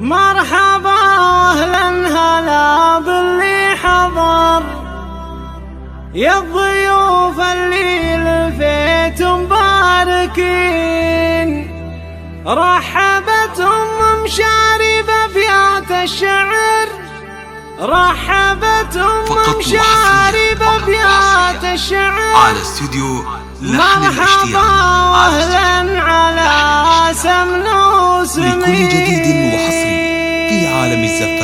مرحبا واهلا هلا باللي حضر، يا الضيوف اللي لفيت مباركين. رحبت مشاري بأبيات الشعر، رحبت مشاري بأبيات الشعر على استوديو لحن الاشتياق. مرحبا واهلا على سمن وسمين لكل جديد وحصري في عالم الزفات.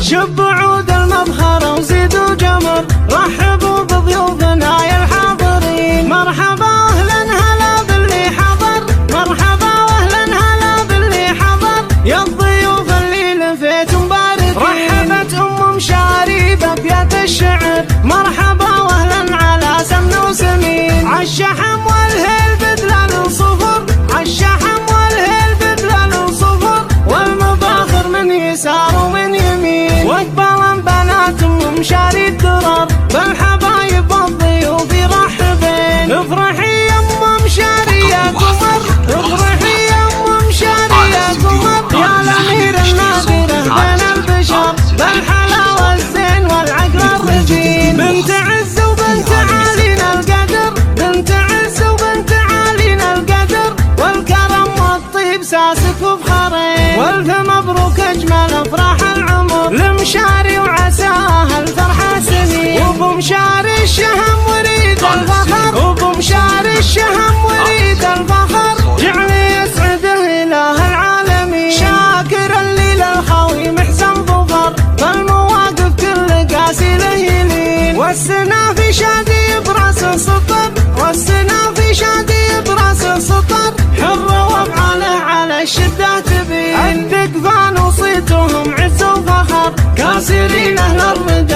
شبوا عود المبخرة وزيدوا جمر، رحبوا بضيوفنا يا الحاضرين. مرحبا واهلا هلا باللي حضر، مرحبا واهلا هلا باللي حضر، يا الضيوف اللي لفيت مباركين. رحبت مشاري بأبيات الشعر، مرحبا واهلا على سمن وسمين. عالشحم والهيل بدلال صفر، عالشحم والهيل بدلال صفر، والمباخر من يسار ومن يمين. واقبل بنات مشاري الدرر، بالحبايب والضيوف يرحبين. افرحي يا مشاري يا قمر، افرحي يا مشاري يا قمر، يا الامير النادره بين البشر، بالحلا والزين والعقل الرزين. بنت عز وبنت عالينا القدر، بنت عز وبنت عالينا القدر، والكرم والطيب ساسك وبخرين. والف مبروك اجمل افراح العمر لمشاري وعساها الفرحه سنين. وبمشاري الشهم وريد الفخر، وبمشاري الشهم وريد الفخر، جعل يسعده اله العالمين. شاكر اللي للخوي محسن ظفر، فالمواقف كل قاسي له يلين. والسنا في شادي براس السطر، والسنا في شادي براس السطر، حر وبعاله على الشدة تبين. الدقفان وصيتهم عز وفخر، كاسرين اهل الرجال